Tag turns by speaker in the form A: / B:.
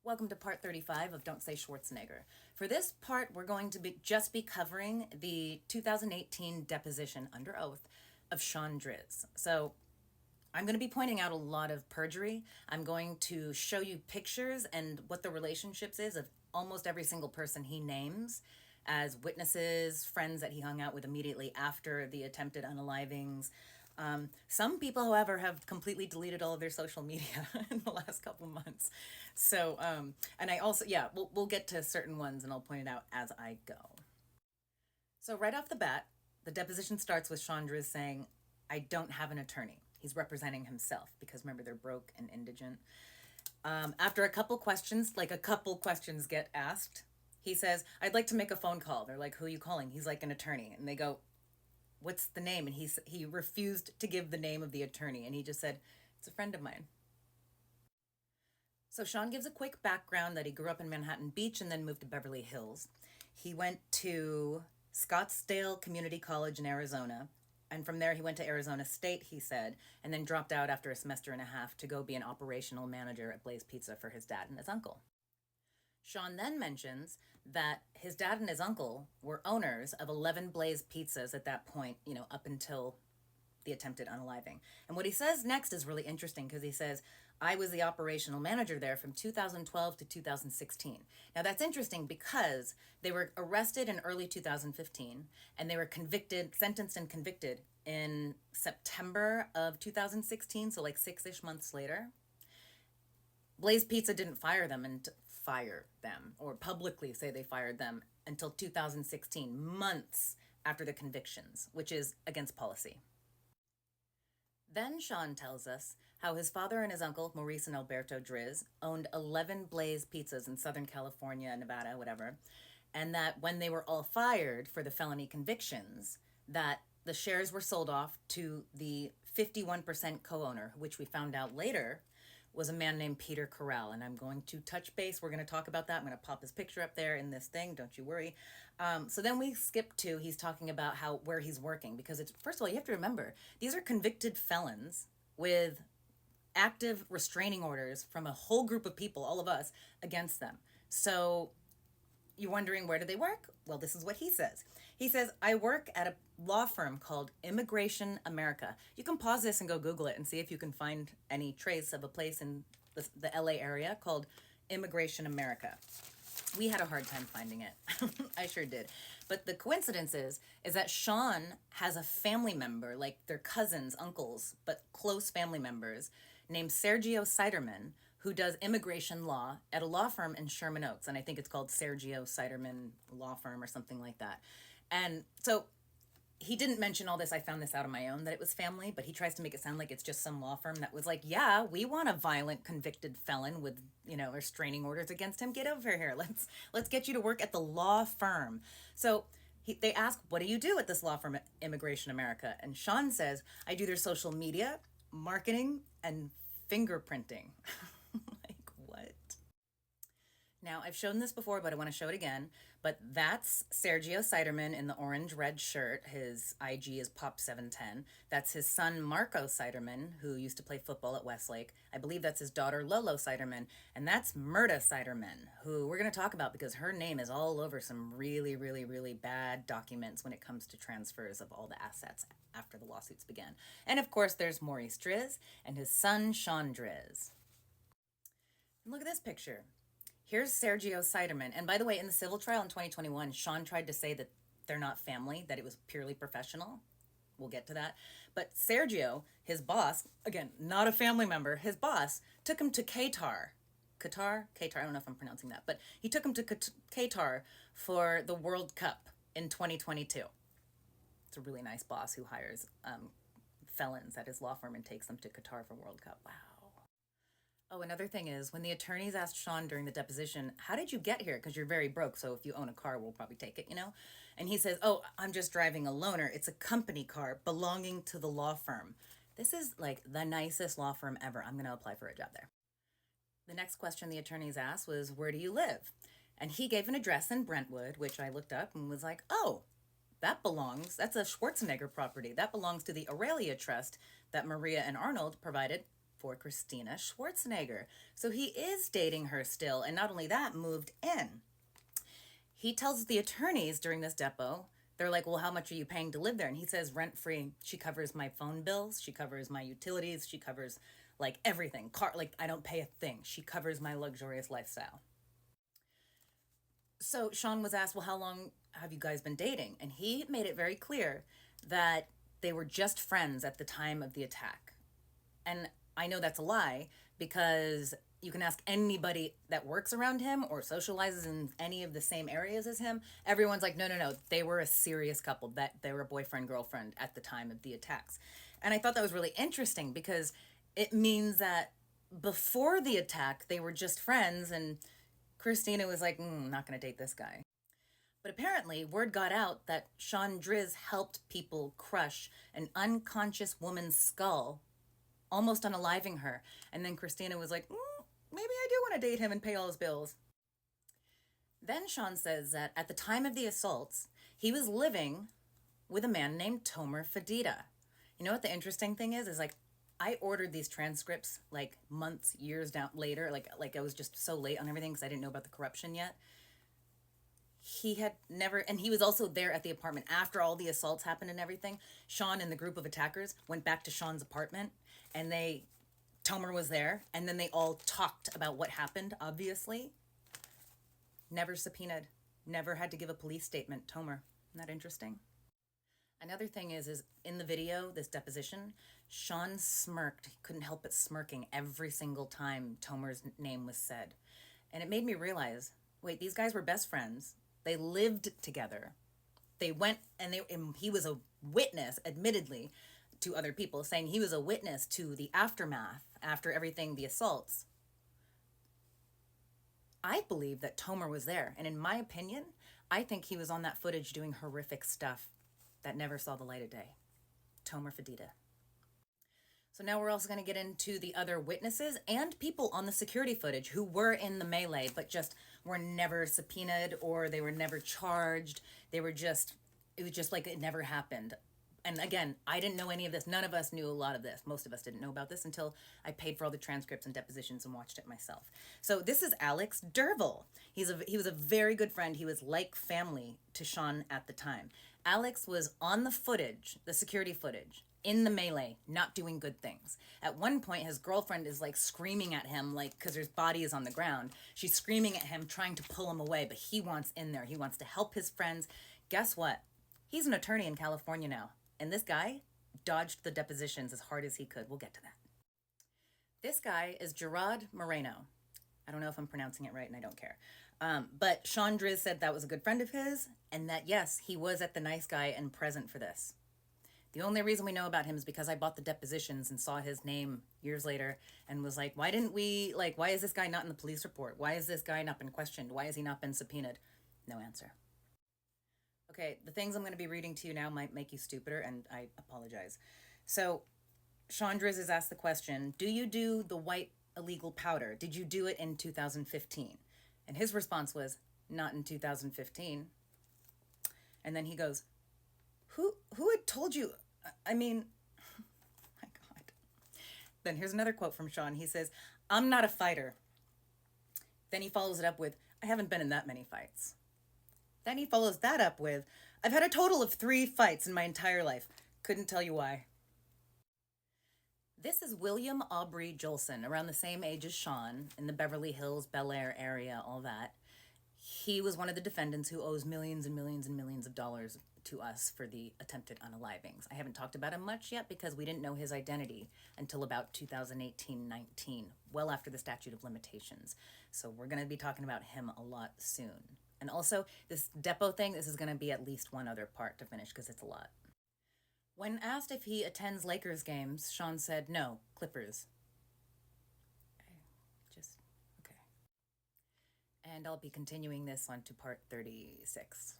A: Welcome to part 35 of Don't Say Schwarzenegger. For this part, we're going to just be covering the 2018 deposition under oath of Shawn Driz. So I'm going to be pointing out a lot of perjury. I'm going to show you pictures and what the relationships is of almost every single person he names as witnesses, friends that he hung out with immediately after the attempted unalivings. Some people, however, have completely deleted all of their social media in the last couple months. So, and I also, yeah, we'll get to certain ones and I'll point it out as I go. So right off the bat, the deposition starts with Shawn Driz saying, "I don't have an attorney." He's representing himself because remember, they're broke and indigent. After a couple questions get asked, he says, "I'd like to make a phone call." They're like, "Who are you calling?" He's like, "An attorney." And they go, "What's the name?" And he refused to give the name of the attorney. And he just said, "It's a friend of mine." So Shawn gives a quick background that he grew up in Manhattan Beach and then moved to Beverly Hills. He went to Scottsdale Community College in Arizona. And from there, he went to Arizona State, he said, and then dropped out after a semester and a half to go be an operational manager at Blaze Pizza for his dad and his uncle. Shawn then mentions that his dad and his uncle were owners of 11 Blaze Pizzas at that point, up until the attempted unaliving. And what he says next is really interesting because he says, "I was the operational manager there from 2012 to 2016. Now that's interesting because they were arrested in early 2015 and they were sentenced and convicted in September of 2016, so like 6-ish months later. Blaze Pizza didn't fire them or publicly say they fired them until 2016, months after the convictions, which is against policy. Then Shawn tells us how his father and his uncle, Maurice and Alberto Driz, owned 11 Blaze Pizzas in Southern California, Nevada, whatever, and that when they were all fired for the felony convictions, that the shares were sold off to the 51% co-owner, which we found out later was a man named Peter Corral. And I'm going to touch base. We're going to talk about that. I'm going to pop his picture up there in this thing. Don't you worry. So then we skip to, he's talking about where he's working, because first of all, you have to remember, these are convicted felons with active restraining orders from a whole group of people, all of us, against them. So you're wondering, where do they work? Well, this is what he says. He says, "I work at a law firm called Immigration America." You can pause this and go Google it and see if you can find any trace of a place in the LA area called Immigration America. We had a hard time finding it. I sure did. But the coincidence is that Shawn has a family member, like their cousins, uncles, but close family members, named Sergio Siderman, who does immigration law at a law firm in Sherman Oaks. And I think it's called Sergio Siderman Law Firm or something like that. And so he didn't mention all this. I found this out on my own, that it was family, but he tries to make it sound like it's just some law firm that was like, "Yeah, we want a violent convicted felon with, restraining orders against him. Get over here. Let's get you to work at the law firm." So they ask, "What do you do at this law firm, Immigration America?" And Shawn says, "I do their social media, marketing, and fingerprinting." Like, what? Now, I've shown this before, but I want to show it again. But that's Sergio Siderman in the orange-red shirt. His IG is Pop710. That's his son, Marco Siderman, who used to play football at Westlake. I believe that's his daughter, Lolo Siderman. And that's Murda Siderman, who we're going to talk about because her name is all over some really, really, really bad documents when it comes to transfers of all the assets after the lawsuits began. And of course, there's Maurice Driz and his son, Shawn Driz. And look at this picture. Here's Sergio Siderman. And by the way, in the civil trial in 2021, Shawn tried to say that they're not family, that it was purely professional. We'll get to that. But Sergio, his boss, again, not a family member, his boss took him to Qatar. Qatar, I don't know if I'm pronouncing that, but he took him to Qatar for the World Cup in 2022. It's a really nice boss who hires felons at his law firm and takes them to Qatar for World Cup. Wow. Oh, another thing is, when the attorneys asked Shawn during the deposition, "How did you get here? Because you're very broke, so if you own a car, we'll probably take it, And he says, "Oh, I'm just driving a loaner. It's a company car belonging to the law firm." This is like the nicest law firm ever. I'm going to apply for a job there. The next question the attorneys asked was, "Where do you live?" And he gave an address in Brentwood, which I looked up and was like, "Oh, that's a Schwarzenegger property. That belongs to the Aurelia Trust that Maria and Arnold provided for Christina Schwarzenegger. So he is dating her still, and not only that, moved in. He tells the attorneys during this depo, they're like, well, how much are you paying to live there? And he says, rent free. She covers my phone bills. She covers my utilities. She covers like everything. Like I don't pay a thing. She covers my luxurious lifestyle. So Shawn was asked, well, how long have you guys been dating? And he made it very clear that they were just friends at the time of the attack. And I know that's a lie because you can ask anybody that works around him or socializes in any of the same areas as him. Everyone's like, no, no, no. They were a serious couple, that they were boyfriend, girlfriend at the time of the attacks. And I thought that was really interesting because it means that before the attack, they were just friends, and Christina was like, not going to date this guy. But apparently, word got out that Shawn Driz helped people crush an unconscious woman's skull, almost unaliving her. And then Christina was like, maybe I do want to date him and pay all his bills. Then Shawn says that at the time of the assaults, he was living with a man named Tomer Fedida. You know what the interesting thing is like, I ordered these transcripts like months, years down later. Like I was just so late on everything because I didn't know about the corruption yet. He had never, and he was also there at the apartment after all the assaults happened and everything. Shawn and the group of attackers went back to Shawn's apartment, and Tomer was there, and then they all talked about what happened, obviously. Never subpoenaed, never had to give a police statement, Tomer. Isn't that interesting? Another thing is in the video, this deposition, Shawn smirked. He couldn't help but smirking every single time Tomer's name was said. And it made me realize, wait, these guys were best friends. They lived together. They went and he was a witness, admittedly, to other people, saying he was a witness to the aftermath after everything, the assaults. I believe that Tomer was there. And in my opinion, I think he was on that footage doing horrific stuff that never saw the light of day. Tomer Fedida. So now we're also going to get into the other witnesses and people on the security footage who were in the melee, but just were never subpoenaed or they were never charged. It was just like it never happened. And again, I didn't know any of this. None of us knew a lot of this. Most of us didn't know about this until I paid for all the transcripts and depositions and watched it myself. So this is Alex Derville. He was a very good friend. He was like family to Shawn at the time. Alex was on the footage, the security footage, in the melee, not doing good things. At one point, his girlfriend is like screaming at him, like, because his body is on the ground. She's screaming at him, trying to pull him away, but he wants in there. He wants to help his friends. Guess what? He's an attorney in California now. And this guy dodged the depositions as hard as he could. We'll get to that. This guy is Jarrad Moreno. I don't know if I'm pronouncing it right, and I don't care. But Shawn Driz said that was a good friend of his, and that, yes, he was at the Nice Guy and present for this. The only reason we know about him is because I bought the depositions and saw his name years later and was like, why is this guy not in the police report? Why has this guy not been questioned? Why has he not been subpoenaed? No answer. Okay, the things I'm going to be reading to you now might make you stupider, and I apologize. So, Shawn Driz is asked the question, do you do the white illegal powder? Did you do it in 2015? And his response was, not in 2015. And then he goes, who had told you? I mean, my God. Then here's another quote from Shawn. He says, I'm not a fighter. Then he follows it up with, I haven't been in that many fights. Then he follows that up with, I've had a total of 3 fights in my entire life. Couldn't tell you why. This is William Aubrey Joelson, around the same age as Shawn, in the Beverly Hills, Bel Air area, all that. He was one of the defendants who owes millions and millions and millions of dollars to us for the attempted unalivings. I haven't talked about him much yet because we didn't know his identity until about 2018-19, well after the statute of limitations. So we're going to be talking about him a lot soon. And also, this Depo thing, this is going to be at least one other part to finish because it's a lot. When asked if he attends Lakers games, Shawn said, no, Clippers. Okay. And I'll be continuing this on to part 36.